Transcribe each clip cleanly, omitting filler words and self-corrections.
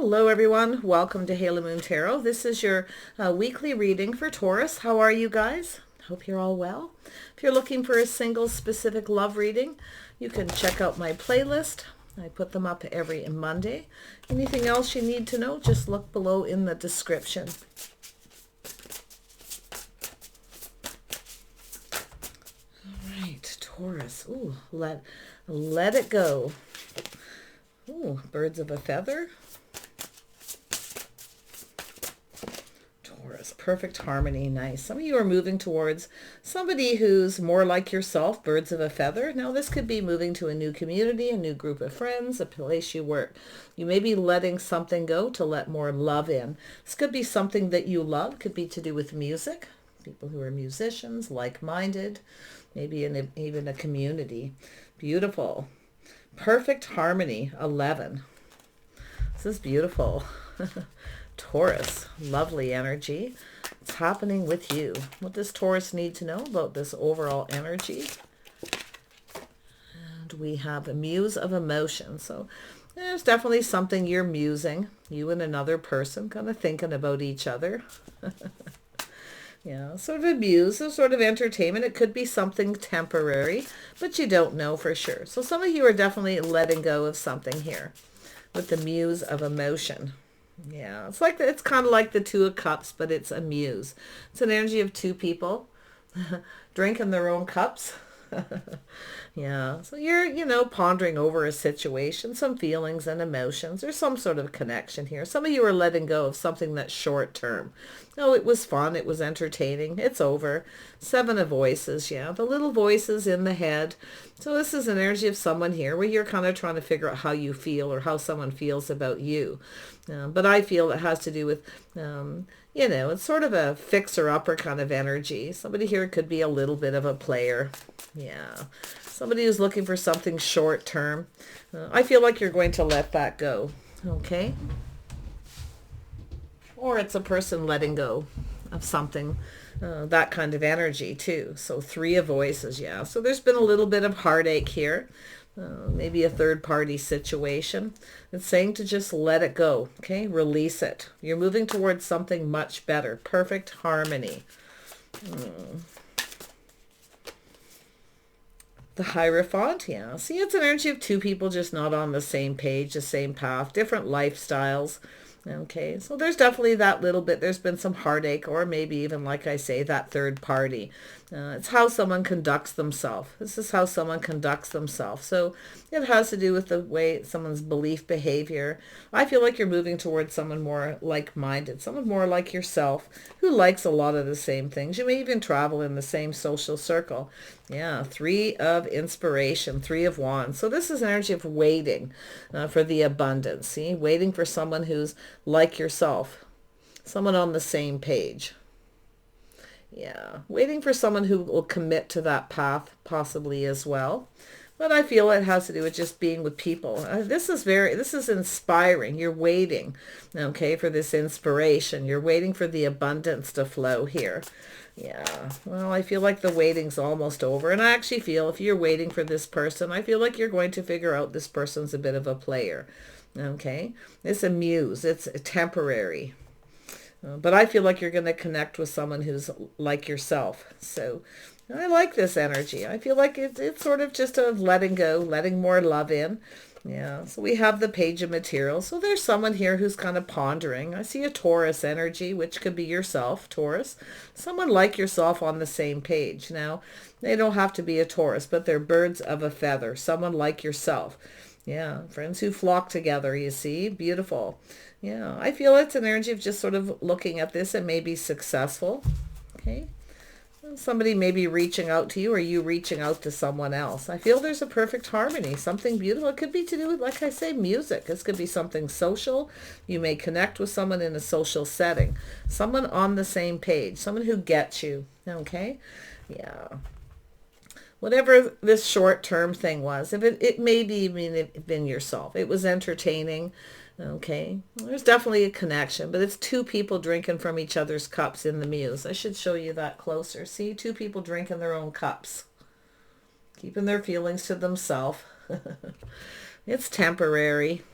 Hello everyone, welcome to Halo Moon Tarot. This is your weekly reading for Taurus. How are you guys? Hope you're all well. If you're looking for a single specific love reading, you can check out my playlist. I put them up every Monday. Anything else you need to know, just look below in the description. All right, Taurus. Ooh, let it go. Ooh, birds of a feather. Taurus, perfect harmony, nice. Some of you are moving towards somebody who's more like yourself, birds of a feather. Now this could be moving to a new community, a new group of friends, a place you work. You may be letting something go to let more love in. This could be something that you love, could be to do with music, people who are musicians, like-minded, maybe even a community. Beautiful. Perfect harmony, 11. This is beautiful. Taurus, lovely energy. What's happening with you? What does Taurus need to know about this overall energy? And we have a muse of emotion. So there's definitely something you're musing. You and another person kind of thinking about each other. Yeah, sort of a muse, a sort of entertainment. It could be something temporary, but you don't know for sure. So some of you are definitely letting go of something here with the muse of emotion. Yeah, it's kind of like the Two of Cups, but it's a muse. It's an energy of two people drinking their own cups. Yeah, so you're, pondering over a situation, some feelings and emotions. There's some sort of connection here. Some of you are letting go of something that's short term. Oh, it was fun. It was entertaining. It's over. Seven of Voices, yeah, the little voices in the head. So this is an energy of someone here where you're kind of trying to figure out how you feel or how someone feels about you. But I feel it has to do with, it's sort of a fixer-upper kind of energy. Somebody here could be a little bit of a player. Yeah. Somebody who's looking for something short-term. I feel like you're going to let that go. Okay? Or it's a person letting go of something, that kind of energy too. So Three of Voices, yeah. So there's been a little bit of heartache here. Maybe a third-party situation. It's saying to just let it go, okay? Release it. You're moving towards something much better. Perfect harmony. The Hierophant, yeah. See, it's an energy of two people just not on the same page, the same path, different lifestyles. Okay, so there's definitely that little bit. There's been some heartache, or maybe even, like I say, that third party. It's how someone conducts themselves. This is how someone conducts themselves. So it has to do with the way someone's belief, behavior. I feel like you're moving towards someone more like-minded, someone more like yourself, who likes a lot of the same things. You may even travel in the same social circle. Yeah, Three of Inspiration, Three of Wands. So this is an energy of waiting for the abundance. See, waiting for someone who's like yourself, someone on the same page. Yeah, waiting for someone who will commit to that path possibly as well. But I feel it has to do with just being with people. This is inspiring. You're waiting, okay, for this inspiration. You're waiting for the abundance to flow here. Yeah, well, I feel like the waiting's almost over. And I actually feel if you're waiting for this person, I feel like you're going to figure out this person's a bit of a player. Okay, it's a muse. It's temporary. But I feel like you're going to connect with someone who's like yourself. So I like this energy. I feel like it's sort of just a letting go, letting more love in. Yeah, so we have the Page of Materials. So there's someone here who's kind of pondering. I see a Taurus energy, which could be yourself, Taurus. Someone like yourself on the same page. Now, they don't have to be a Taurus, but they're birds of a feather. Someone like yourself. Yeah, friends who flock together, you see. Beautiful. Yeah, I feel it's an energy of just sort of looking at this and maybe successful. Okay. Somebody may be reaching out to you or you reaching out to someone else. I feel there's a perfect harmony, something beautiful. It could be to do with, like I say, music. This could be something social. You may connect with someone in a social setting. Someone on the same page. Someone who gets you. Okay? Yeah. Whatever this short-term thing was, if it may be even been yourself. It was entertaining. Okay, there's definitely a connection, but it's two people drinking from each other's cups in the muse. I should show you that closer. See, two people drinking their own cups, keeping their feelings to themselves. It's temporary.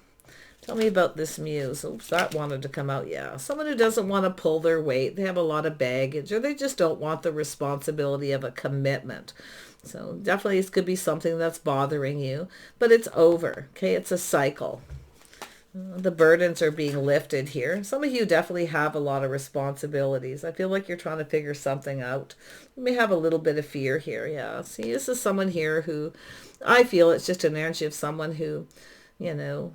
Tell me about this muse. Oops, that wanted to come out. Yeah, someone who doesn't want to pull their weight. They have a lot of baggage, or they just don't want the responsibility of a commitment. So definitely this could be something that's bothering you, but it's over. Okay, it's a cycle. The burdens are being lifted here. Some of you definitely have a lot of responsibilities. I feel like you're trying to figure something out. You may have a little bit of fear here. Yeah, see, this is someone here who, I feel it's just an energy of someone who, you know,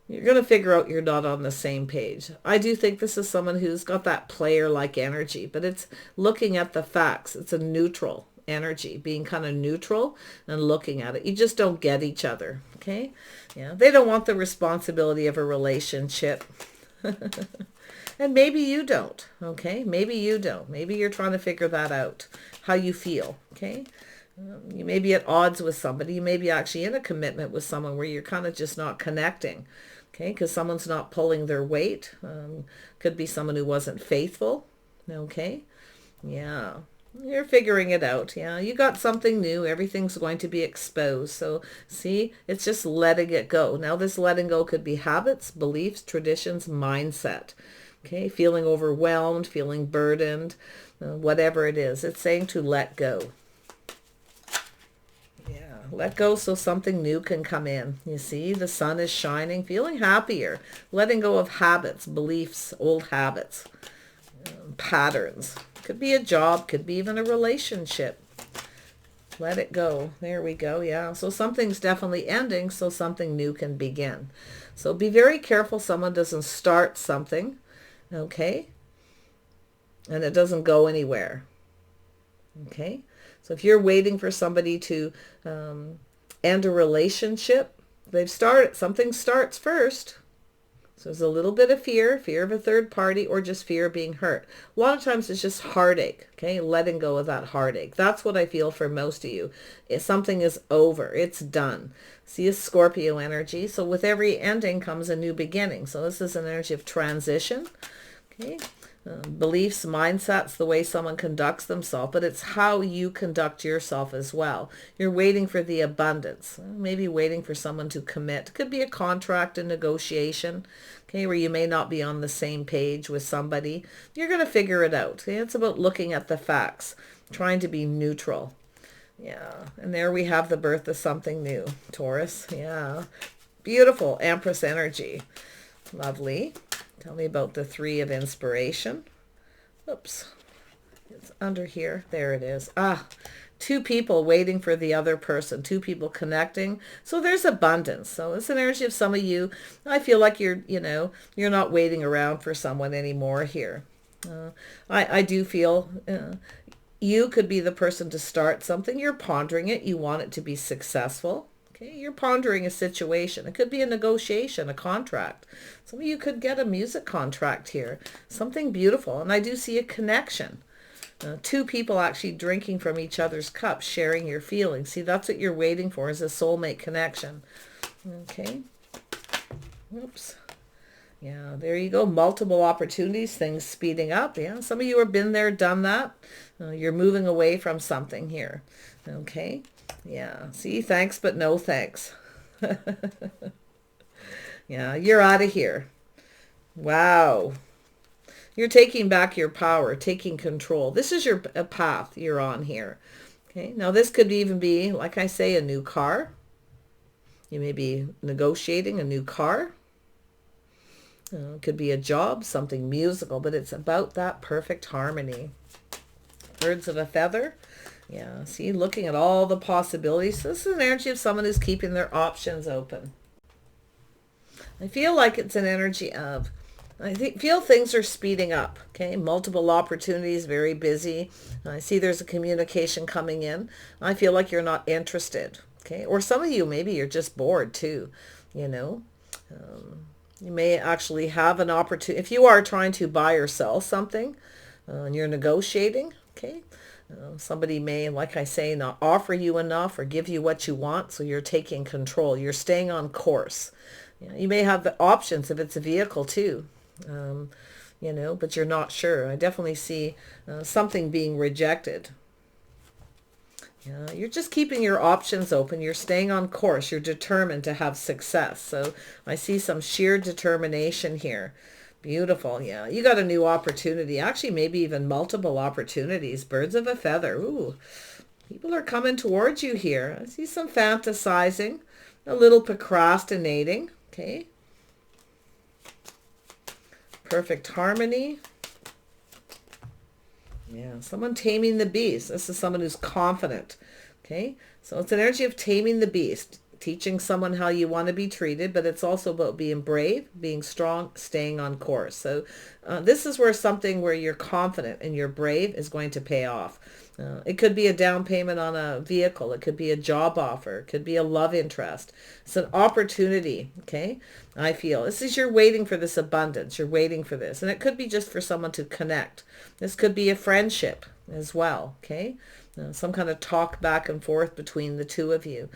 you're going to figure out you're not on the same page. I do think this is someone who's got that player-like energy, but it's looking at the facts. It's a neutral energy, being kind of neutral and looking at it. You just don't get each other, okay? Yeah, they don't want the responsibility of a relationship. And maybe you don't, okay? Maybe you don't. Maybe you're trying to figure that out, how you feel, okay? You may be at odds with somebody. You may be actually in a commitment with someone where you're kind of just not connecting, okay? Because someone's not pulling their weight. Could be someone who wasn't faithful, okay? Yeah. You're figuring it out. Yeah, you got something new. Everything's going to be exposed. So see, it's just letting it go. Now this letting go could be habits, beliefs, traditions, mindset. Okay, feeling overwhelmed, feeling burdened, whatever it is. It's saying to let go. Yeah, let go so something new can come in. You see, the sun is shining, feeling happier, letting go of habits, beliefs, old habits, patterns. Could be a job, could be even a relationship. Let it go. There we go. Yeah. So something's definitely ending so something new can begin. So be very careful someone doesn't start something, okay? And it doesn't go anywhere. Okay? So if you're waiting for somebody to end a relationship, they've started, something starts first. So there's a little bit of fear of a third party, or just fear of being hurt. A lot of times it's just heartache, okay? Letting go of that heartache. That's what I feel for most of you. If something is over, it's done. See, a Scorpio energy. So with every ending comes a new beginning. So this is an energy of transition, okay? Beliefs, mindsets, the way someone conducts themselves, but it's how you conduct yourself as well. You're waiting for the abundance, maybe waiting for someone to commit. It could be a contract, a negotiation, okay, where you may not be on the same page with somebody. You're going to figure it out. Okay? It's about looking at the facts, trying to be neutral. Yeah, and there we have the birth of something new, Taurus. Yeah, beautiful Empress energy. Lovely. Tell me about the Three of Inspiration. Oops. It's under here. There it is. Ah, two people waiting for the other person. Two people connecting. So there's abundance. So it's an energy of some of you. I feel like you're not waiting around for someone anymore here. I do feel you could be the person to start something. You're pondering it. You want it to be successful. You're pondering a situation. It could be a negotiation, a contract. Some of you could get a music contract here. Something beautiful. And I do see a connection. Two people actually drinking from each other's cups, sharing your feelings. See, that's what you're waiting for, is a soulmate connection. Okay. Oops. Yeah, there you go. Multiple opportunities, things speeding up. Yeah, some of you have been there, done that. You're moving away from something here. Okay. Yeah, see, thanks, but no thanks. Yeah, you're out of here. Wow. You're taking back your power, taking control. This is your path you're on here. Okay, now this could even be, like I say, a new car. You may be negotiating a new car. It could be a job, something musical, but it's about that perfect harmony. Birds of a feather. Yeah, see, looking at all the possibilities. This is an energy of someone who's keeping their options open. I feel like it's an energy of, feel things are speeding up, okay? Multiple opportunities, very busy. I see there's a communication coming in. I feel like you're not interested, okay? Or some of you, maybe you're just bored too, you know? You may actually have an opportunity. If you are trying to buy or sell something and you're negotiating, okay? Somebody may, like I say, not offer you enough or give you what you want, so you're taking control. You're staying on course. You may have the options if it's a vehicle too, but you're not sure. I definitely see something being rejected. Yeah, you're just keeping your options open. You're staying on course. You're determined to have success. So I see some sheer determination here. Beautiful. Yeah, you got a new opportunity. Actually, maybe even multiple opportunities. Birds of a feather. Ooh, people are coming towards you here. I see some fantasizing, a little procrastinating. Okay. Perfect harmony. Yeah, someone taming the beast. This is someone who's confident. Okay, so it's an energy of taming the beast, teaching someone how you want to be treated, but it's also about being brave, being strong, staying on course. So this is where something where you're confident and you're brave is going to pay off. It could be a down payment on a vehicle. It could be a job offer. It could be a love interest. It's an opportunity, okay? I feel this is you're waiting for this abundance. You're waiting for this. And it could be just for someone to connect. This could be a friendship as well, okay? Some kind of talk back and forth between the two of you.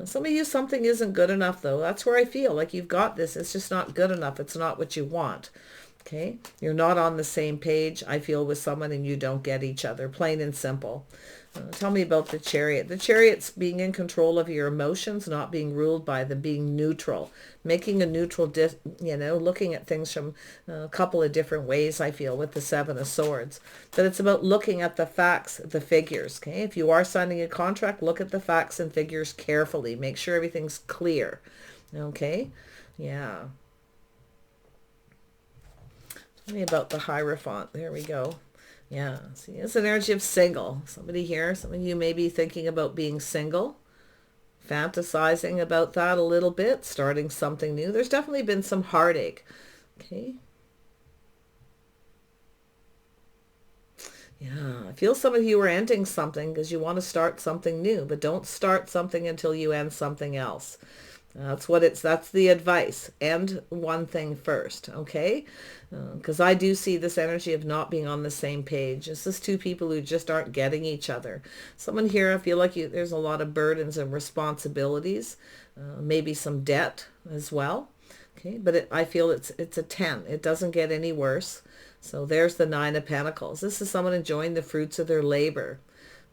Some of you, something isn't good enough, though. That's where I feel like you've got this. It's just not good enough. It's not what you want. Okay, you're not on the same page, I feel, with someone, and you don't get each other, plain and simple. Tell me about the Chariot. The Chariot's being in control of your emotions, not being ruled by them, being neutral, making a neutral, looking at things from a couple of different ways, I feel, with the Seven of Swords. But it's about looking at the facts, the figures, okay? If you are signing a contract, look at the facts and figures carefully. Make sure everything's clear, okay? Yeah. Tell me about the Hierophant. There we go. Yeah, see, it's an energy of single. Somebody here, some of you may be thinking about being single, fantasizing about that a little bit, starting something new. There's definitely been some heartache. Okay. Yeah, I feel some of you are ending something because you want to start something new, but don't start something until you end something else. That's the advice. End one thing first, okay? Because I do see this energy of not being on the same page. This is two people who just aren't getting each other. Someone here, I feel like there's a lot of burdens and responsibilities, maybe some debt as well. Okay, but I feel it's a 10. It doesn't get any worse. So there's the Nine of Pentacles. This is someone enjoying the fruits of their labor.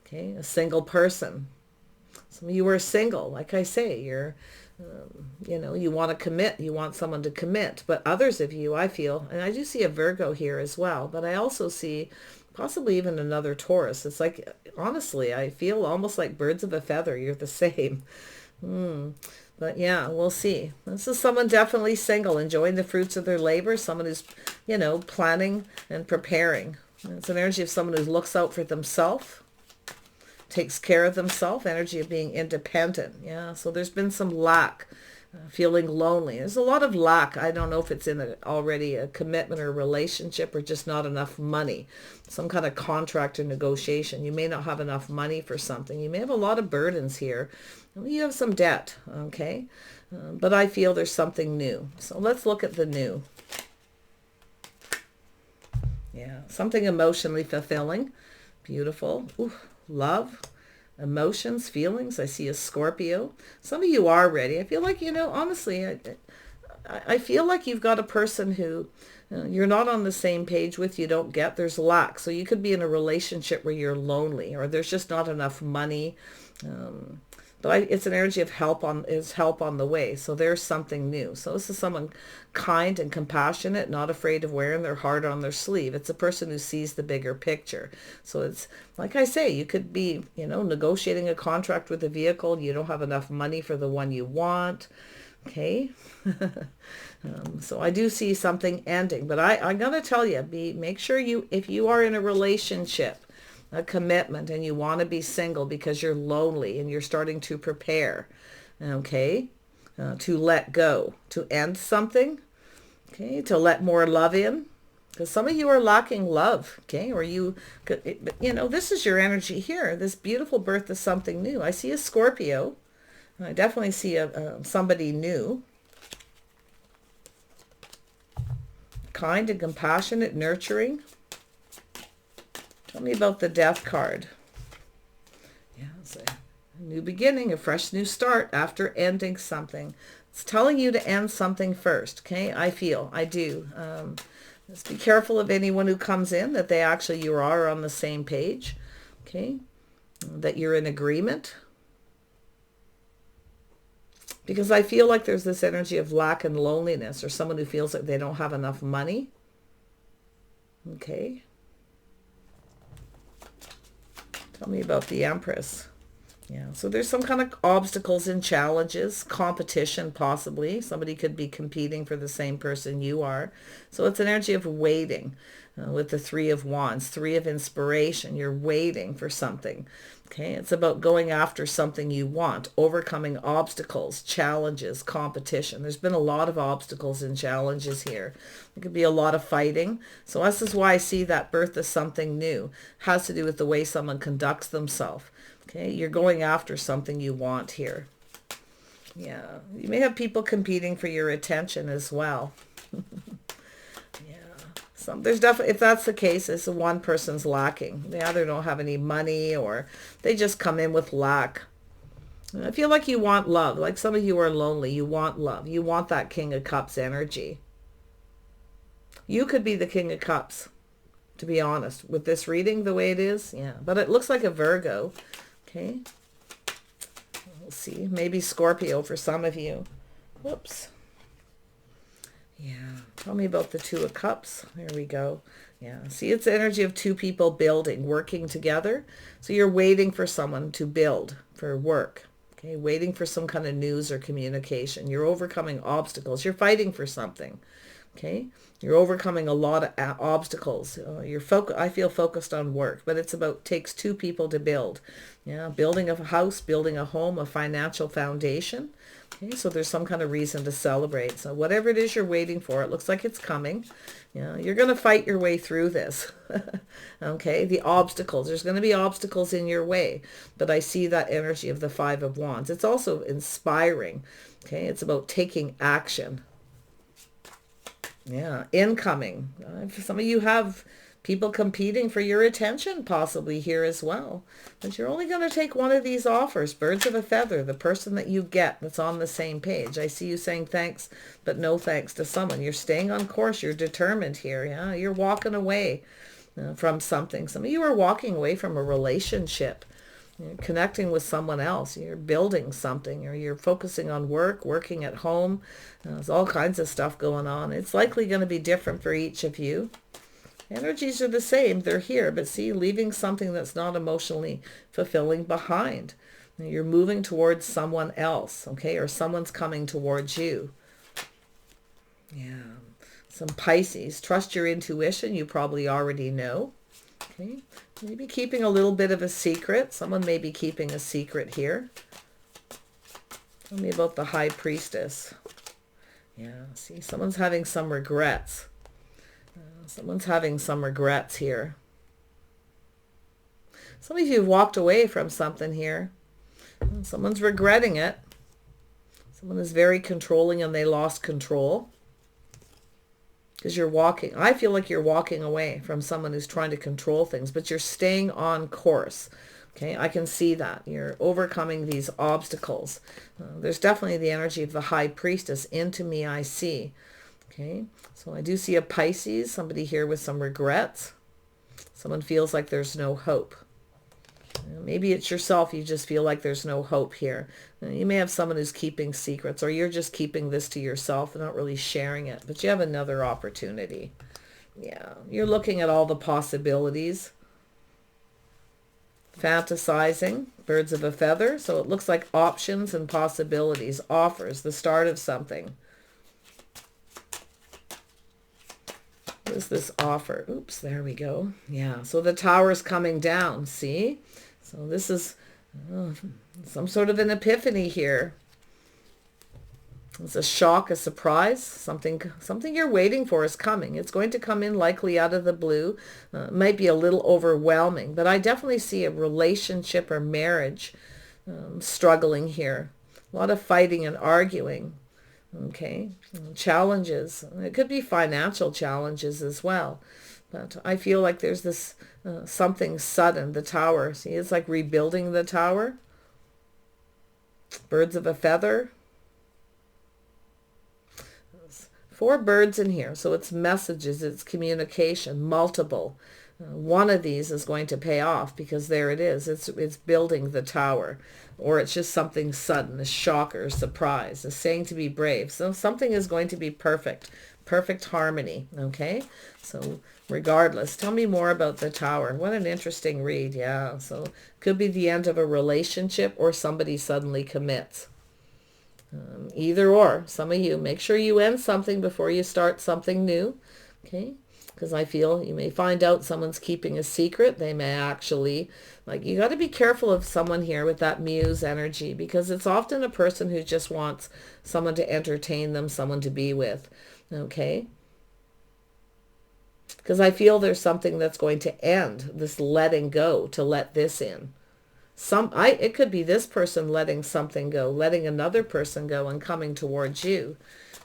Okay, a single person. Some of you are single. Like I say, you're you want to commit, you want someone to commit, but others of you, I feel, and I do see a Virgo here as well, but I also see possibly even another Taurus. It's like, honestly, I feel almost like birds of a feather. You're the same. But yeah, we'll see. This is someone definitely single, enjoying the fruits of their labor, someone who's, planning and preparing. It's an energy of someone who looks out for themselves, takes care of themselves, energy of being independent. Yeah, so there's been some lack, feeling lonely. There's a lot of lack. I don't know if it's in already a commitment or relationship or just not enough money, some kind of contract or negotiation. You may not have enough money for something. You may have a lot of burdens here. You have some debt, okay? But I feel there's something new. So let's look at the new. Yeah, something emotionally fulfilling. Beautiful. Ooh. Love, emotions, feelings. I see a Scorpio. Some of you are ready. I feel like, honestly, I feel like you've got a person who you're not on the same page with, you don't get, there's lack. So you could be in a relationship where you're lonely or there's just not enough money. But it's an energy of help on the way. So there's something new. So this is someone kind and compassionate, not afraid of wearing their heart on their sleeve. It's a person who sees the bigger picture. So it's, like I say, you could be, negotiating a contract with a vehicle. You don't have enough money for the one you want. Okay. So I do see something ending. But I'm going to tell you, make sure if you are in a relationship, a commitment, and you want to be single because you're lonely and you're starting to prepare, okay, to let go, to end something, okay, to let more love in, because some of you are lacking love, okay, or this is your energy here, this beautiful birth of something new. I see a Scorpio. I definitely see somebody new, kind and compassionate, nurturing. Tell me about the Death card. Yeah, it's a new beginning, a fresh new start after ending something. It's telling you to end something first, okay? I do. Just be careful of anyone who comes in, that you are on the same page, okay? that you're in agreement. Because I feel like there's this energy of lack and loneliness, or someone who feels like they don't have enough money. Okay. Tell me about the Empress. Yeah, so there's some kind of obstacles and challenges, competition possibly. Somebody could be competing for the same person you are. So it's an energy of waiting with the Three of Wands, Three of Inspiration. You're waiting for something. Okay, it's about going after something you want, overcoming obstacles, challenges, competition. There's been a lot of obstacles and challenges here. There could be a lot of fighting. So this is why I see that birth of something new. It has to do with the way someone conducts themselves. Okay, you're going after something you want here. Yeah, you may have people competing for your attention as well. Yeah, there's definitely, if that's the case, it's one person's lacking. They either don't have any money or they just come in with lack. I feel like you want love. Like some of you are lonely. You want love. You want that King of Cups energy. You could be the King of Cups, to be honest, with this reading the way it is. Yeah, but it looks like a Virgo. Okay, we'll see. Maybe Scorpio for some of you. Whoops. Yeah, tell me about the Two of Cups. There we go. Yeah, see, it's the energy of two people building, working together. So you're waiting for someone to build, for work. Okay, waiting for some kind of news or communication. You're overcoming obstacles. You're fighting for something. Okay, you're overcoming a lot of obstacles. I feel focused on work, but it's about takes two people to build. Yeah, building a house, building a home, a financial foundation. Okay, so there's some kind of reason to celebrate. So whatever it is you're waiting for, it looks like it's coming. Yeah, you're going to fight your way through this. Okay, the obstacles. There's going to be obstacles in your way, but I see that energy of the Five of Wands. It's also inspiring. Okay, it's about taking action. Yeah, incoming. Some of you have people competing for your attention possibly here as well. But you're only going to take one of these offers, birds of a feather, the person that you get that's on the same page. I see you saying thanks, but no thanks to someone. You're staying on course. You're determined here. Yeah, you're walking away from something. Some of you are walking away from a relationship. You're connecting with someone else. You're building something, or you're focusing on work, working at home. There's all kinds of stuff going on. It's likely going to be different for each of you. Energies are the same. They're here. But see, leaving something that's not emotionally fulfilling behind. You're moving towards someone else, okay? Or someone's coming towards you. Yeah. Some Pisces. Trust your intuition. You probably already know. Okay. Maybe keeping a little bit of a secret. Someone may be keeping a secret here. Tell me about the High Priestess. Yeah, see, someone's having some regrets. Someone's having some regrets here. Some of you have walked away from something here. Someone's regretting it. Someone is very controlling and they lost control. Because you're walking, I feel like you're walking away from someone who's trying to control things, but you're staying on course. Okay, I can see that. You're overcoming these obstacles. There's definitely the energy of the High Priestess. Into me I see. Okay, so I do see a Pisces, somebody here with some regrets. Someone feels like there's no hope. Maybe it's yourself. You just feel like there's no hope here. You may have someone who's keeping secrets, or you're just keeping this to yourself and not really sharing it. But you have another opportunity. Yeah, you're looking at all the possibilities. Fantasizing, birds of a feather. So it looks like options and possibilities, offers, the start of something. What is this offer? Oops, there we go. Yeah, so the tower's coming down, see? So this is some sort of an epiphany here. It's a shock, a surprise. Something you're waiting for is coming. It's going to come in likely out of the blue. It might be a little overwhelming, but I definitely see a relationship or marriage struggling here. A lot of fighting and arguing. Okay, challenges. It could be financial challenges as well. But I feel like there's this something sudden, the tower. See, it's like rebuilding the tower. Birds of a feather. 4 birds in here. So it's messages, it's communication, multiple. One of these is going to pay off, because there it is. It's building the tower, or it's just something sudden, a shocker, a surprise, a saying to be brave. So something is going to be perfect, perfect harmony. Okay, so regardless, tell me more about the tower. What an interesting read. Yeah, so could be the end of a relationship, or somebody suddenly commits. Either or. Some of you, make sure you end something before you start something new. Okay, because I feel you may find out someone's keeping a secret. They may actually, like, you got to be careful of someone here with that muse energy, because it's often a person who just wants someone to entertain them, someone to be with. Okay, because I feel there's something that's going to end, this letting go, to let this in. It could be this person letting something go, letting another person go, and coming towards you.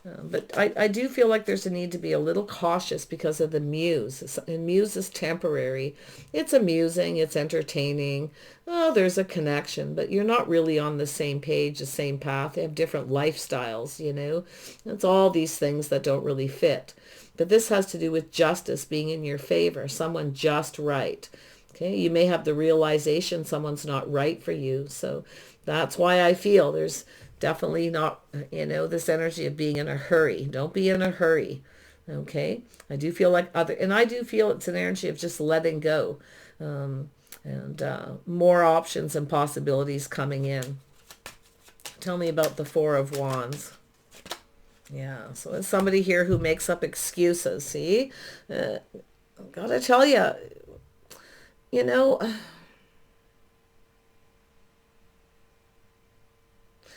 But I do feel like there's a need to be a little cautious because of the muse. And muse is temporary. It's amusing. It's entertaining. Oh, there's a connection. But you're not really on the same page, the same path. They have different lifestyles, you know. It's all these things that don't really fit. But this has to do with justice being in your favor. Someone just right. Okay, you may have the realization someone's not right for you. So that's why I feel there's definitely not, you know, this energy of being in a hurry. Don't be in a hurry. Okay, I do feel like and I do feel it's an energy of just letting go, and more options and possibilities coming in. Tell me about the Four of Wands. Yeah, so it's somebody here who makes up excuses. See, gotta tell you, you know,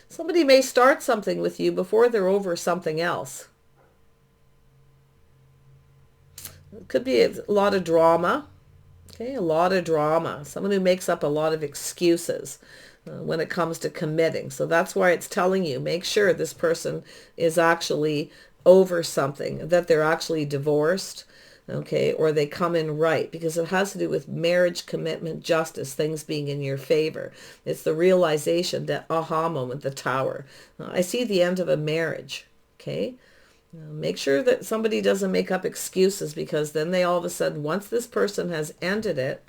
somebody may start something with you before they're over something else. It could be a lot of drama. Okay, a lot of drama. Someone who makes up a lot of excuses when it comes to committing. So that's why it's telling you, make sure this person is actually over something, that they're actually divorced. Okay, or they come in right, because it has to do with marriage, commitment, justice, things being in your favor. It's the realization, that aha moment, the tower. I see the end of a marriage. Okay, make sure that somebody doesn't make up excuses, because then they all of a sudden, once this person has ended it,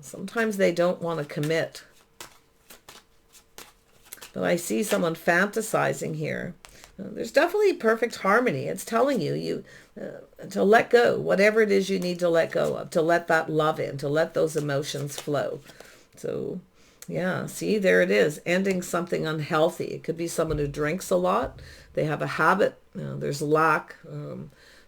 sometimes they don't want to commit. But I see someone fantasizing here. There's definitely perfect harmony. It's telling you to let go, whatever it is you need to let go of, to let that love in, to let those emotions flow. So, yeah, see, there it is, ending something unhealthy. It could be someone who drinks a lot. They have a habit. There's lack.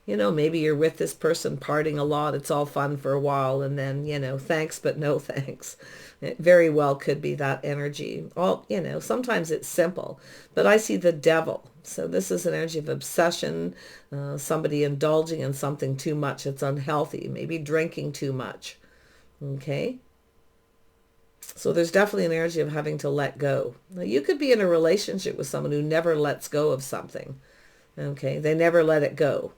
You know, maybe you're with this person partying a lot. It's all fun for a while, and then, you know, thanks, but no thanks. It very well could be that energy. All, you know, sometimes it's simple, but I see the devil. So this is an energy of obsession, somebody indulging in something too much. It's unhealthy, maybe drinking too much. Okay. So there's definitely an energy of having to let go. Now, you could be in a relationship with someone who never lets go of something. Okay. They never let it go.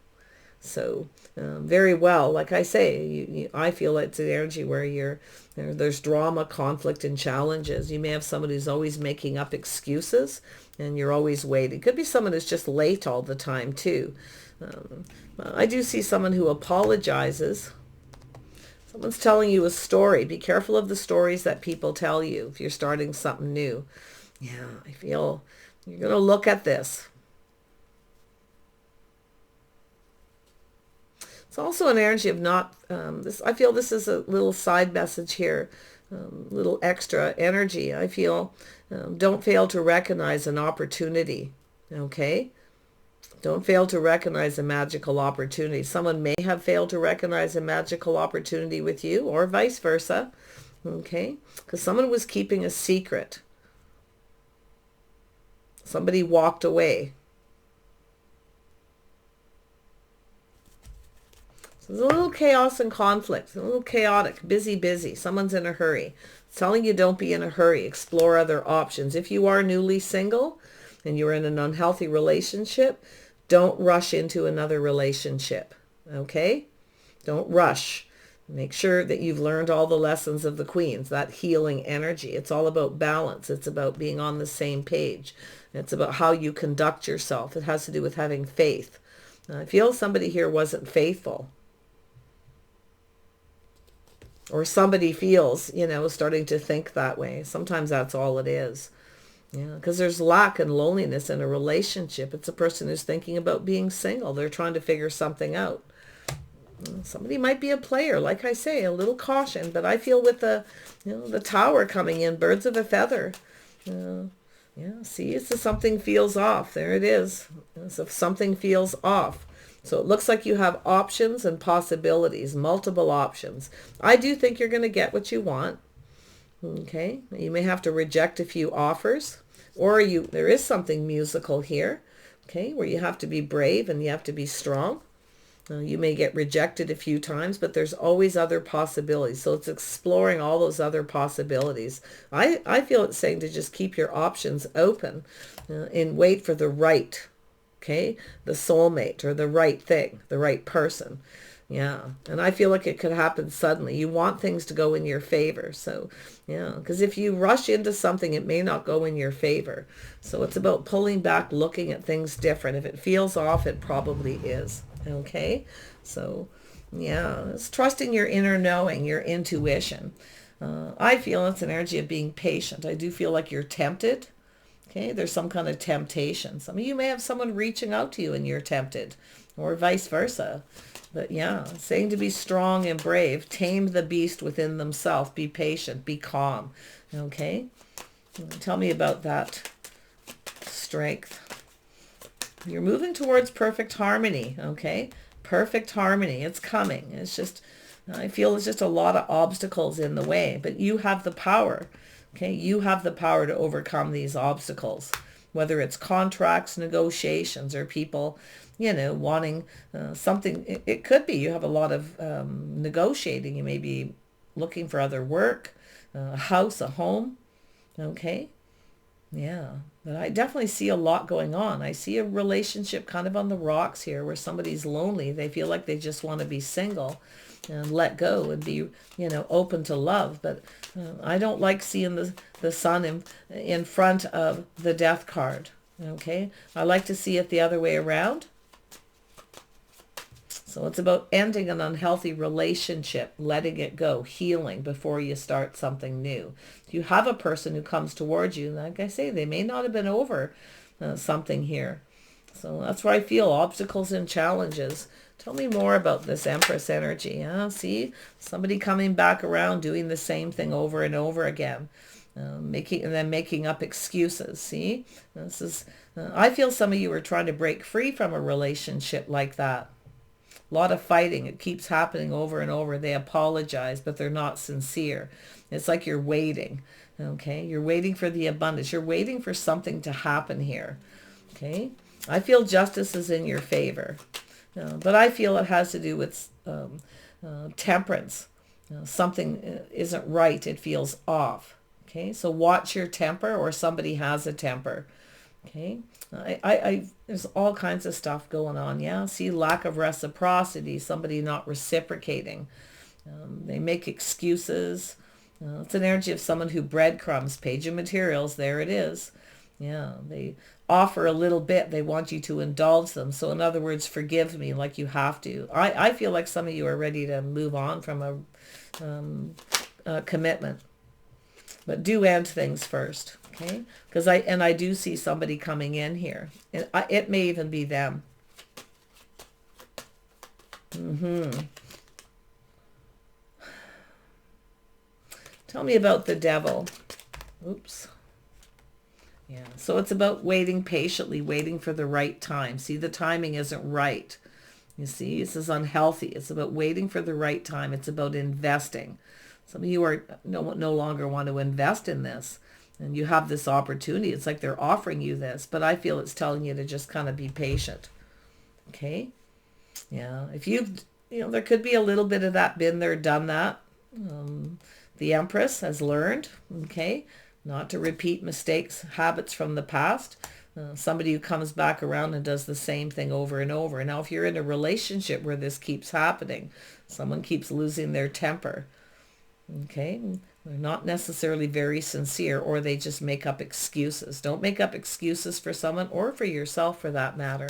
So very well, like I say, I feel it's an energy where there's drama, conflict, and challenges. You may have someone who's always making up excuses, and you're always waiting. It could be someone who's just late all the time too. I do see someone who apologizes. Someone's telling you a story. Be careful of the stories that people tell you if you're starting something new. Yeah, I feel you're going to look at this. It's also an energy of not, I feel this is a little side message here, little extra energy. I feel don't fail to recognize an opportunity, okay? Don't fail to recognize a magical opportunity. Someone may have failed to recognize a magical opportunity with you, or vice versa, okay? Because someone was keeping a secret. Somebody walked away. So there's a little chaos and conflict, a little chaotic, busy. Someone's in a hurry. It's telling you don't be in a hurry. Explore other options. If you are newly single and you're in an unhealthy relationship, don't rush into another relationship, okay? Don't rush. Make sure that you've learned all the lessons of the queens, that healing energy. It's all about balance. It's about being on the same page. It's about how you conduct yourself. It has to do with having faith. I feel somebody here wasn't faithful. or somebody feels, you know, starting to think that way. Sometimes that's all it is. Yeah, because there's lack and loneliness in a relationship. It's a person who's thinking about being single. They're trying to figure something out. Somebody might be a player, like I say, a little caution. But I feel with the, you know, the Tower coming in, birds of a feather. Yeah, see, it's a something feels off. There it is. It's a something feels off. So it looks like you have options and possibilities, multiple options. I do think you're going to get what you want. Okay, you may have to reject a few offers, or there is something musical here, okay, where you have to be brave and you have to be strong. You may get rejected a few times, but there's always other possibilities. So it's exploring all those other possibilities. I feel it's saying to just keep your options open and wait for the right, okay, the soulmate or the right thing, the right person. Yeah, and I feel like it could happen suddenly. You want things to go in your favor. So, yeah, because if you rush into something, it may not go in your favor. So it's about pulling back, looking at things different. If it feels off, it probably is. Okay, so yeah, it's trusting your inner knowing, your intuition. I feel it's an energy of being patient. I do feel like you're tempted. Okay, there's some kind of temptation. Some of you may have someone reaching out to you and you're tempted, or vice versa. But yeah, saying to be strong and brave, tame the beast within themselves, be patient, be calm. Okay, tell me about that strength. You're moving towards perfect harmony, okay? Perfect harmony. It's coming. It's just, I feel it's just a lot of obstacles in the way, but you have the power, okay? You have the power to overcome these obstacles, whether it's contracts, negotiations, or people, you know, wanting something. It could be you have a lot of negotiating. You may be looking for other work, a house, a home, okay? Yeah, but I definitely see a lot going on. I see a relationship kind of on the rocks here where somebody's lonely. They feel like they just want to be single and let go and be, you know, open to love. But I don't like seeing the sun in front of the death card. Okay, I like to see it the other way around. So it's about ending an unhealthy relationship, letting it go, healing before you start something new. If you have a person who comes towards you, like I say, they may not have been over something here. So that's where I feel obstacles and challenges. Tell me more about this Empress energy. See, somebody coming back around doing the same thing over and over again. Making up excuses. See, this is. I feel some of you are trying to break free from a relationship like that. A lot of fighting. It keeps happening over and over. They apologize, but they're not sincere. It's like you're waiting. Okay, you're waiting for the abundance. You're waiting for something to happen here. Okay, I feel justice is in your favor, but I feel it has to do with temperance. Something isn't right. It feels off. Okay, so watch your temper, or somebody has a temper. Okay, there's all kinds of stuff going on. Yeah, see, lack of reciprocity, somebody not reciprocating. They make excuses. It's an energy of someone who breadcrumbs. Page of materials, there it is. Yeah, they offer a little bit. They want you to indulge them. So in other words, forgive me like you have to. I feel like some of you are ready to move on from a commitment. But do end things first, okay? Because I do see somebody coming in here. And it may even be them. Tell me about the devil. Oops. Yeah, so it's about waiting patiently, waiting for the right time. See, the timing isn't right. You see, this is unhealthy. It's about waiting for the right time. It's about investing. Some of you are no longer want to invest in this, and you have this opportunity. It's like they're offering you this, but I feel it's telling you to just kind of be patient. Okay? Yeah. If there could be a little bit of that, been there, done that. The Empress has learned, okay, not to repeat mistakes, habits from the past. Somebody who comes back around and does the same thing over and over. Now, if you're in a relationship where this keeps happening, someone keeps losing their temper. Okay, they're not necessarily very sincere, or they just make up excuses. Don't make up excuses for someone or for yourself for that matter.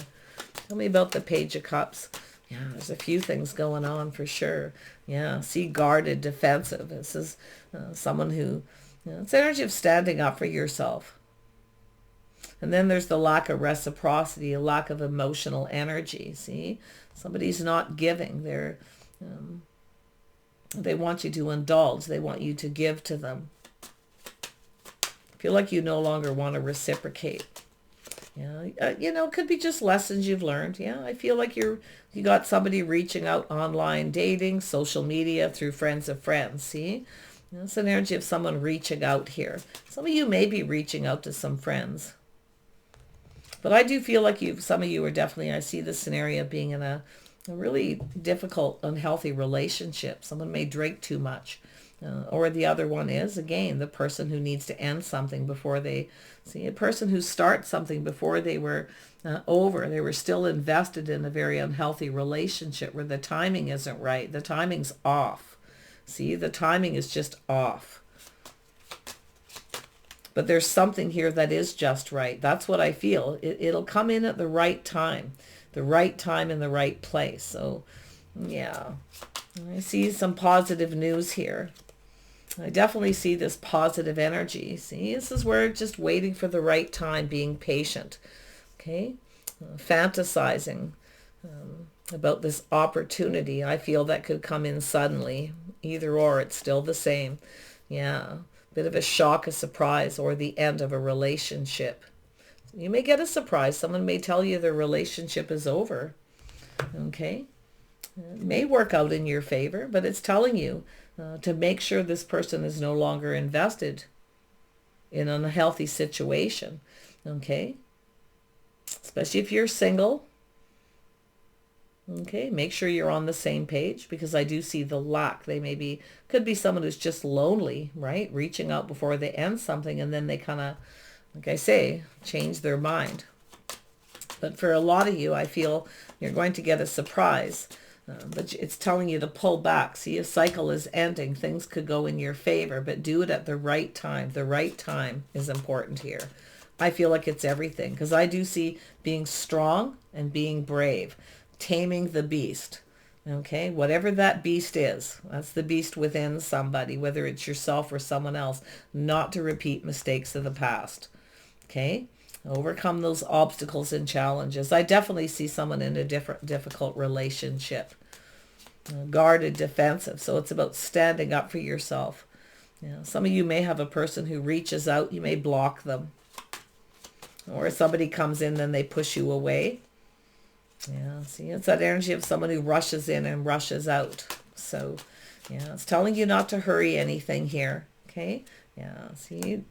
Tell me about the Page of Cups. Yeah, there's a few things going on for sure. Yeah, see, guarded, defensive. This is someone who, it's energy of standing up for yourself. And then there's the lack of reciprocity, a lack of emotional energy. See, somebody's not giving. They want you to indulge. They want you to give to them. Feel like you no longer want to reciprocate. Yeah, it could be just lessons you've learned. Yeah, I feel like you got somebody reaching out online, dating, social media, through friends of friends. See, it's an energy of someone reaching out here. Some of you may be reaching out to some friends. But I do feel like some of you are definitely, I see this scenario being in a really difficult, unhealthy relationship. Someone may drink too much. Or the other one is, again, the person who needs to end something before they, see, a person who starts something before they were over. They were still invested in a very unhealthy relationship where the timing isn't right. The timing's off. See, the timing is just off. But there's something here that is just right. That's what I feel. It'll come in at the right time in the right place. So, yeah, I see some positive news here. I definitely see this positive energy. See, this is where just waiting for the right time, being patient. Okay, fantasizing about this opportunity. I feel that could come in suddenly. Either or, it's still the same. Yeah. Bit of a shock, a surprise, or the end of a relationship. You may get a surprise. Someone may tell you their relationship is over. Okay? It may work out in your favor, but it's telling you to make sure this person is no longer invested in an unhealthy situation. Okay? Especially if you're single. Okay, make sure you're on the same page, because I do see the lack. They could be someone who's just lonely, right? Reaching out before they end something, and then they kind of, like I say, change their mind. But for a lot of you, I feel you're going to get a surprise, but it's telling you to pull back. See, a cycle is ending. Things could go in your favor, but do it at the right time. The right time is important here. I feel like it's everything, because I do see being strong and being brave. Taming the beast. Okay, whatever that beast is, that's the beast within somebody, whether it's yourself or someone else, not to repeat mistakes of the past. Okay, overcome those obstacles and challenges. I definitely see someone in a difficult relationship, guarded, defensive. So it's about standing up for yourself. Some of you may have a person who reaches out. You may block them, or somebody comes in, then they push you away. Yeah, see, it's that energy of someone who rushes in and rushes out. So, yeah, it's telling you not to hurry anything here. Okay? Yeah, see,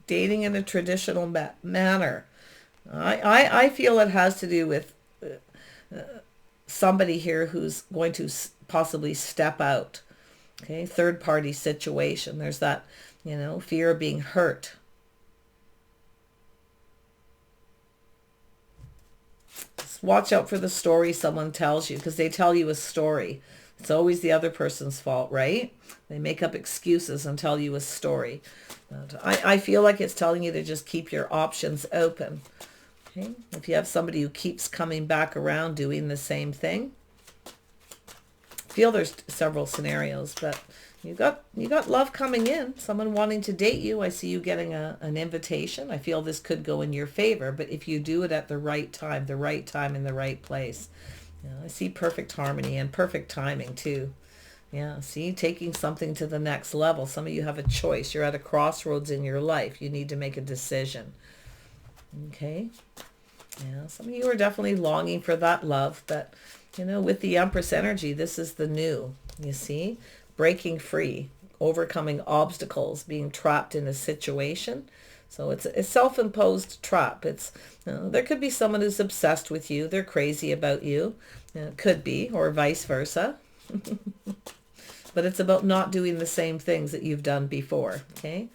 dating in a traditional manner. I feel it has to do with somebody here who's going to possibly step out. Okay? Third party situation. There's that, fear of being hurt. Watch out for the story someone tells you, because they tell you a story. It's always the other person's fault, right? They make up excuses and tell you a story. I feel like it's telling you to just keep your options open. Okay? If you have somebody who keeps coming back around doing the same thing, I feel there's several scenarios, but you got love coming in, someone wanting to date you. I see you getting an invitation. I feel this could go in your favor, but if you do it at the right time in the right place. I see perfect harmony and perfect timing too. Yeah, see, taking something to the next level. Some of you have a choice. You're at a crossroads in your life. You need to make a decision. Okay? Yeah, some of you are definitely longing for that love, but, with the Empress energy, this is the new, you see? Breaking free, overcoming obstacles, being trapped in a situation. So it's a self-imposed trap. There could be someone who's obsessed with you. They're crazy about you. Could be, or vice versa. But it's about not doing the same things that you've done before. Okay,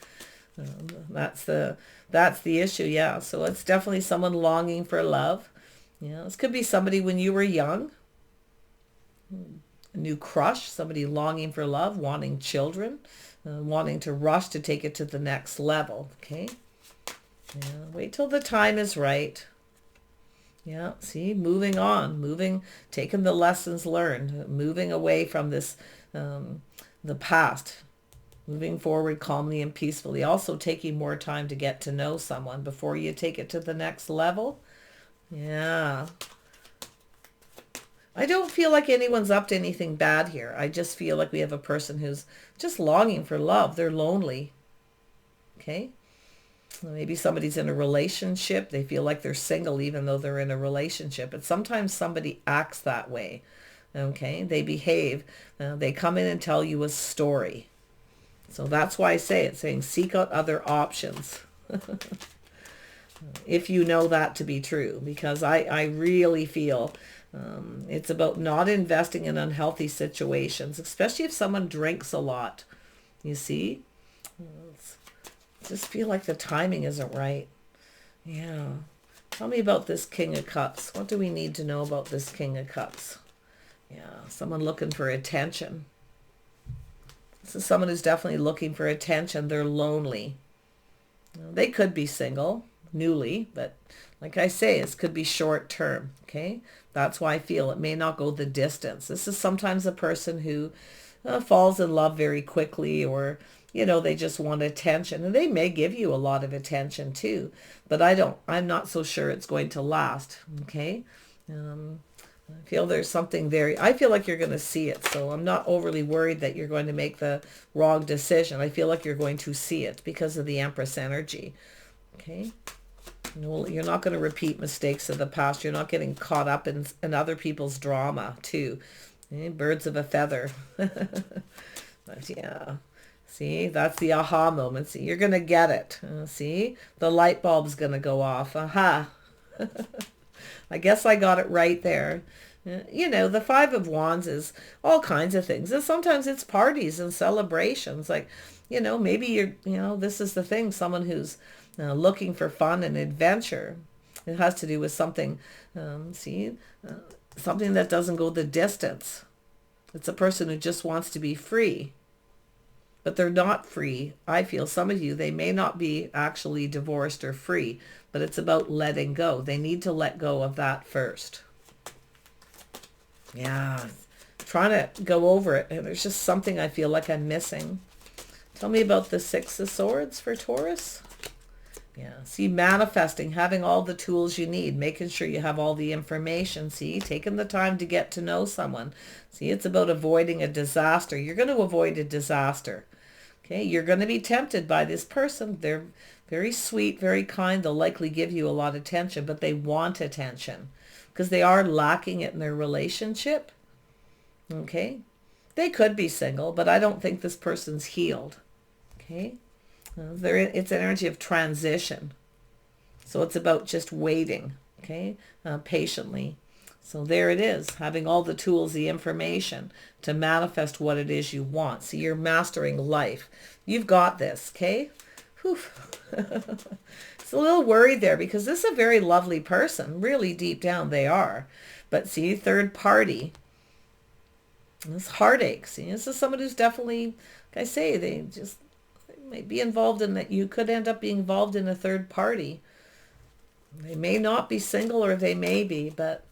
that's the issue. Yeah. So it's definitely someone longing for love. This could be somebody when you were young. A new crush, somebody longing for love, wanting children, wanting to rush to take it to the next level. Okay. Yeah, wait till the time is right. Yeah, see, moving on, taking the lessons learned, moving away from this, the past, moving forward calmly and peacefully. Also taking more time to get to know someone before you take it to the next level. Yeah. I don't feel like anyone's up to anything bad here. I just feel like we have a person who's just longing for love. They're lonely. Okay? Maybe somebody's in a relationship. They feel like they're single even though they're in a relationship. But sometimes somebody acts that way. Okay? They behave. They come in and tell you a story. So that's why I say it, saying seek out other options. If you know that to be true. Because I really feel it's about not investing in unhealthy situations, especially if someone drinks a lot. You see? Just feel like the timing isn't right. Yeah. Tell me about this King of Cups. What do we need to know about this King of Cups? Yeah, someone looking for attention. This is someone who's definitely looking for attention. They're lonely. They could be single, newly, but like I say, it could be short term, okay? That's why I feel it may not go the distance. This is sometimes a person who falls in love very quickly, or they just want attention, and they may give you a lot of attention too, but I'm not so sure it's going to last. Okay. I feel there's something there. I feel like you're going to see it, so I'm not overly worried that you're going to make the wrong decision. I feel like you're going to see it because of the Empress energy. Okay. No, you're not going to repeat mistakes of the past. You're not getting caught up in other people's drama too. Birds of a feather. But yeah. See, that's the aha moment. See, you're going to get it. See, the light bulb's going to go off. Aha. I guess I got it right there. The Five of Wands is all kinds of things. And sometimes it's parties and celebrations. Like, maybe this is the thing. Someone who's looking for fun and adventure. It has to do with something, something that doesn't go the distance. It's a person who just wants to be free. But they're not free. I feel some of you, they may not be actually divorced or free, but it's about letting go. They need to let go of that first. Yeah, trying to go over it, and there's just something I feel like I'm missing. Tell me about the Six of Swords for Taurus. Yeah, see, manifesting, having all the tools you need, making sure you have all the information, see, taking the time to get to know someone. See, it's about avoiding a disaster. You're going to avoid a disaster. Okay, you're going to be tempted by this person. They're very sweet, very kind. They'll likely give you a lot of attention, but they want attention because they are lacking it in their relationship. Okay, they could be single, but I don't think this person's healed. Okay. It's an energy of transition. So it's about just waiting, okay, patiently. So there it is, having all the tools, the information to manifest what it is you want. So you're mastering life. You've got this, okay? Whew. It's a little worried there because this is a very lovely person. Really deep down they are. But see, third party. This heartache. See, this is someone who's definitely, like I say, they might be involved in that. You could end up being involved in a third party. They may not be single, or they may be, but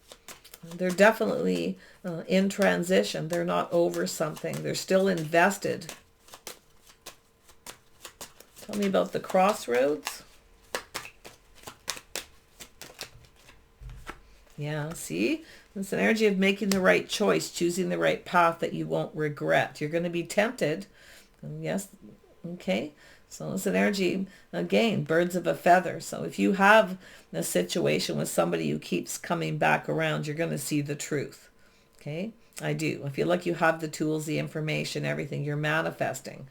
they're definitely in transition. They're not over something. They're still invested. Tell me about the crossroads. Yeah, see? It's an energy of making the right choice, choosing the right path that you won't regret. You're going to be tempted. Yes. Okay. So it's an energy, again, birds of a feather. So if you have a situation with somebody who keeps coming back around, you're going to see the truth. Okay. I do. I feel like you have the tools, the information, everything. You're manifesting.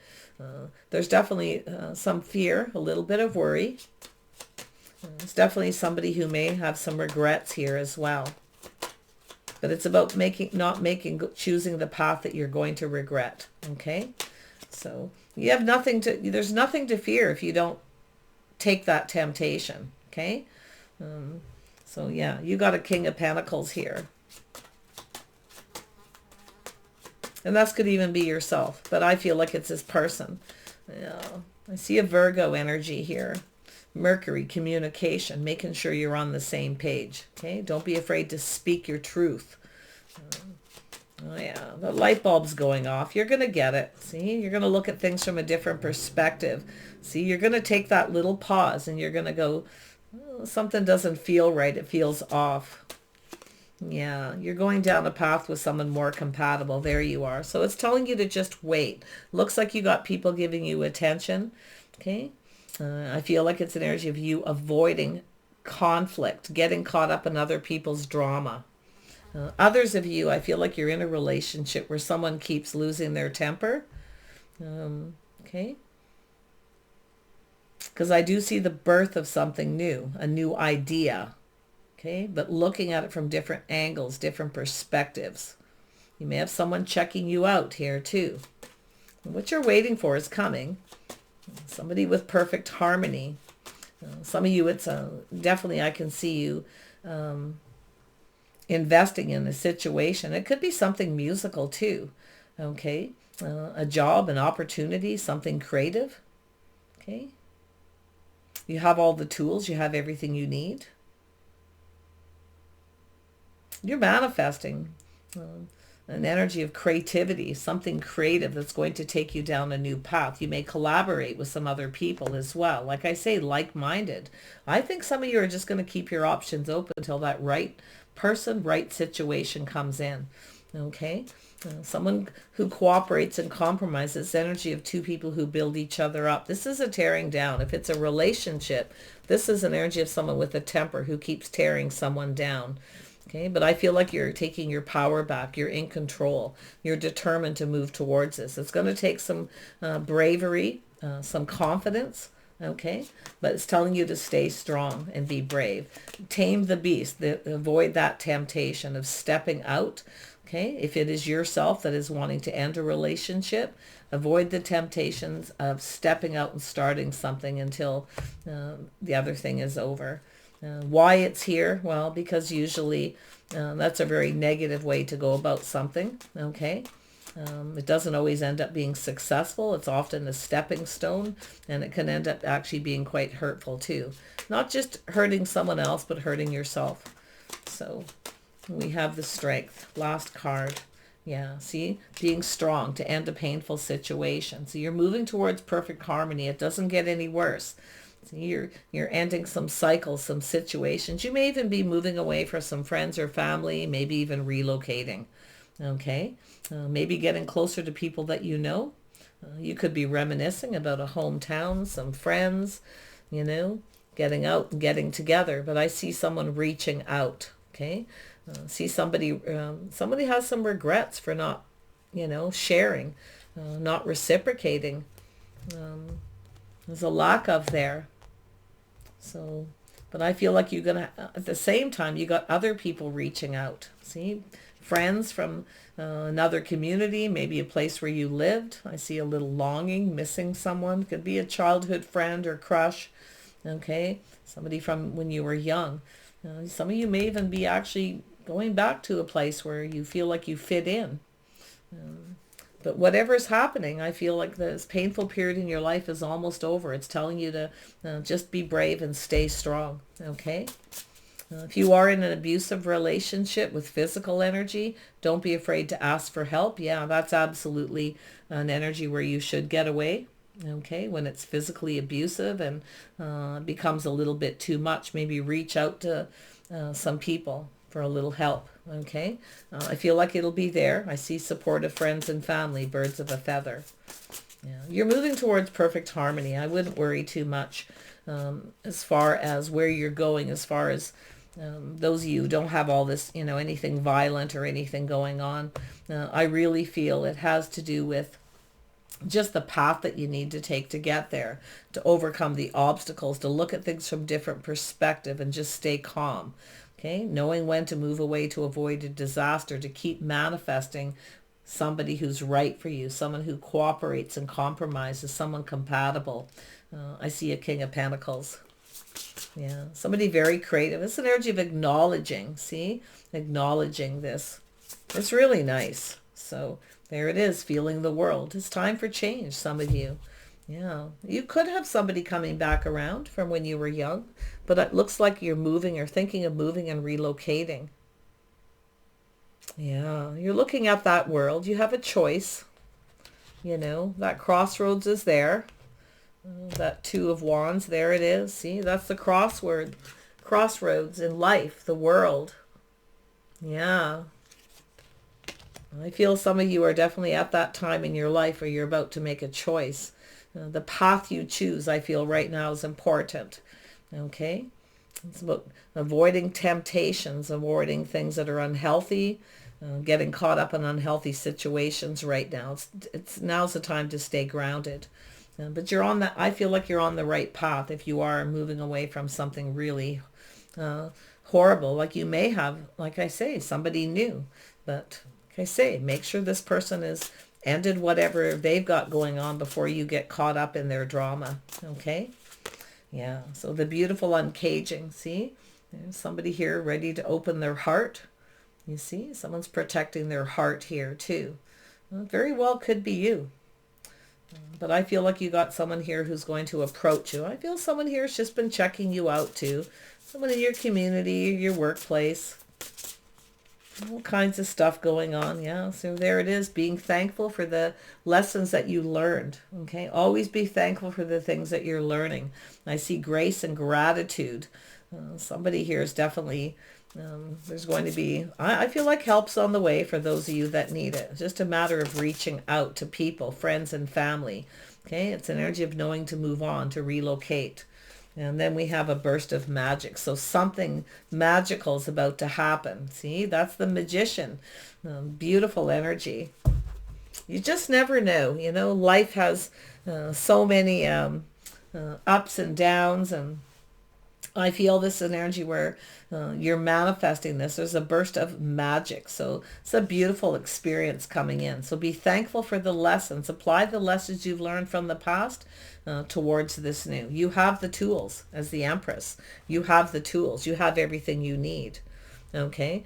There's definitely some fear, a little bit of worry. It's definitely somebody who may have some regrets here as well. But it's about choosing the path that you're going to regret. Okay. So you have there's nothing to fear if you don't take that temptation. Okay. So yeah, you got a King of Pentacles here. And that could even be yourself, but I feel like it's this person. Yeah, I see a Virgo energy here. Mercury, communication, making sure you're on the same page. Okay, don't be afraid to speak your truth. Oh yeah, the light bulb's going off. You're going to get it. See, you're going to look at things from a different perspective. See, you're going to take that little pause and you're going to go, oh, something doesn't feel right. It feels off. Yeah, you're going down a path with someone more compatible. There you are. So it's telling you to just wait. Looks like you got people giving you attention. Okay. I feel like it's an energy of you avoiding conflict, getting caught up in other people's drama. Others of you, I feel like you're in a relationship where someone keeps losing their temper. Okay. Because I do see the birth of something new, a new idea. Okay. But looking at it from different angles, different perspectives. You may have someone checking you out here too. What you're waiting for is coming. Somebody with perfect harmony. Some of you, it's definitely, I can see you investing in a situation. It could be something musical too. Okay. A job, an opportunity, something creative. Okay. You have all the tools. You have everything you need. You're manifesting an energy of creativity, something creative that's going to take you down a new path. You may collaborate with some other people as well. Like I say, like-minded. I think some of you are just going to keep your options open until that right person, right situation comes in. Okay? Someone who cooperates and compromises, energy of two people who build each other up. This is a tearing down. If it's a relationship, this is an energy of someone with a temper who keeps tearing someone down. Okay, but I feel like you're taking your power back. You're in control. You're determined to move towards this. It's going to take some bravery, some confidence. Okay, but it's telling you to stay strong and be brave. Tame the beast. Avoid that temptation of stepping out. Okay, if it is yourself that is wanting to end a relationship, avoid the temptations of stepping out and starting something until the other thing is over. Why it's here? Well, because usually that's a very negative way to go about something. Okay. It doesn't always end up being successful. It's often a stepping stone, and it can end up actually being quite hurtful too. Not just hurting someone else, but hurting yourself. So we have the strength. Last card. Yeah, see, being strong to end a painful situation. So you're moving towards perfect harmony. It doesn't get any worse. So you're ending some cycles, some situations. You may even be moving away from some friends or family, maybe even relocating. Okay, maybe getting closer to people that you know. You could be reminiscing about a hometown, some friends, you know, getting out and getting together. But I see someone reaching out. Okay, see somebody has some regrets for not, you know, sharing, not reciprocating. There's a lack of there. So, but I feel like you're going to, at the same time, you got other people reaching out. See, friends from another community, maybe a place where you lived. I see a little longing, missing someone. Could be a childhood friend or crush. Okay, somebody from when you were young. Some of you may even be actually going back to a place where you feel like you fit in. But whatever's happening, I feel like this painful period in your life is almost over. It's telling you to just be brave and stay strong, okay? If you are in an abusive relationship with physical energy, don't be afraid to ask for help. Yeah, that's absolutely an energy where you should get away, okay? When it's physically abusive and becomes a little bit too much, maybe reach out to some people for a little help. Okay, I feel like it'll be there. I see supportive friends and family, birds of a feather. Yeah, you're moving towards perfect harmony. I wouldn't worry too much as far as where you're going, as far as those of you who don't have all this, you know, anything violent or anything going on. I really feel it has to do with just the path that you need to take to get there, to overcome the obstacles, to look at things from different perspective and just stay calm. Okay, knowing when to move away to avoid a disaster, to keep manifesting somebody who's right for you, someone who cooperates and compromises, someone compatible. I see a King of Pentacles. Yeah, somebody very creative. It's an energy of acknowledging, see? Acknowledging this. It's really nice. So there it is, feeling the world. It's time for change, some of you. Yeah, you could have somebody coming back around from when you were young, but it looks like you're moving or thinking of moving and relocating. Yeah, you're looking at that world. You have a choice. You know, that crossroads is there. That Two of Wands, there it is. See, that's the crossroads in life, the world. Yeah. I feel some of you are definitely at that time in your life where you're about to make a choice. The path you choose, I feel right now, is important. Okay? It's about avoiding temptations, avoiding things that are unhealthy, getting caught up in unhealthy situations right now. Now's the time to stay grounded. But you're on that. I feel like you're on the right path if you are moving away from something really horrible. Like you may have, like I say, somebody new. But like I say, make sure this person is ended whatever they've got going on before you get caught up in their drama. Okay? Yeah. So the beautiful uncaging. See? There's somebody here ready to open their heart. You see? Someone's protecting their heart here too. Well, very well could be you. But I feel like you got someone here who's going to approach you. I feel someone here has just been checking you out too. Someone in your community, your workplace. All kinds of stuff going on. Yeah, so there it is. Being thankful for the lessons that you learned. Okay, always be thankful for the things that you're learning. I see grace and gratitude. Somebody here is definitely... there's going to be, I feel like help's on the way for those of you that need it. It's just a matter of reaching out to people, friends and family. Okay, it's an energy of knowing to move on, to relocate. And then we have a burst of magic. So something magical is about to happen. See, that's the magician. Beautiful energy. You just never know. You know, life has so many ups and downs, and I feel this is an energy where you're manifesting this. There's a burst of magic. So it's a beautiful experience coming in. So be thankful for the lessons. Apply the lessons you've learned from the past towards this new. You have the tools as the Empress. You have the tools. You have everything you need. Okay?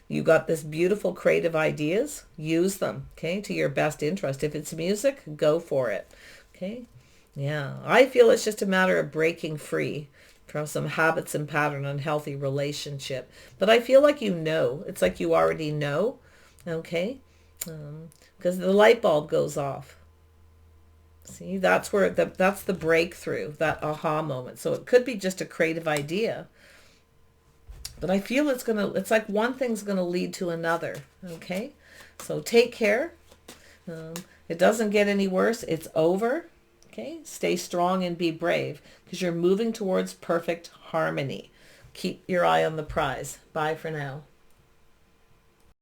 You got this beautiful creative ideas. Use them, okay, to your best interest. If it's music, go for it. Okay? Yeah. I feel it's just a matter of breaking free from some habits and pattern, unhealthy relationship. But I feel like you know. It's like you already know. Okay? Because the light bulb goes off. See, that's where that's the breakthrough, that aha moment. So it could be just a creative idea. But I feel it's like one thing's gonna lead to another. Okay? So take care. It doesn't get any worse. It's over. Okay, stay strong and be brave because you're moving towards perfect harmony. Keep your eye on the prize. Bye for now.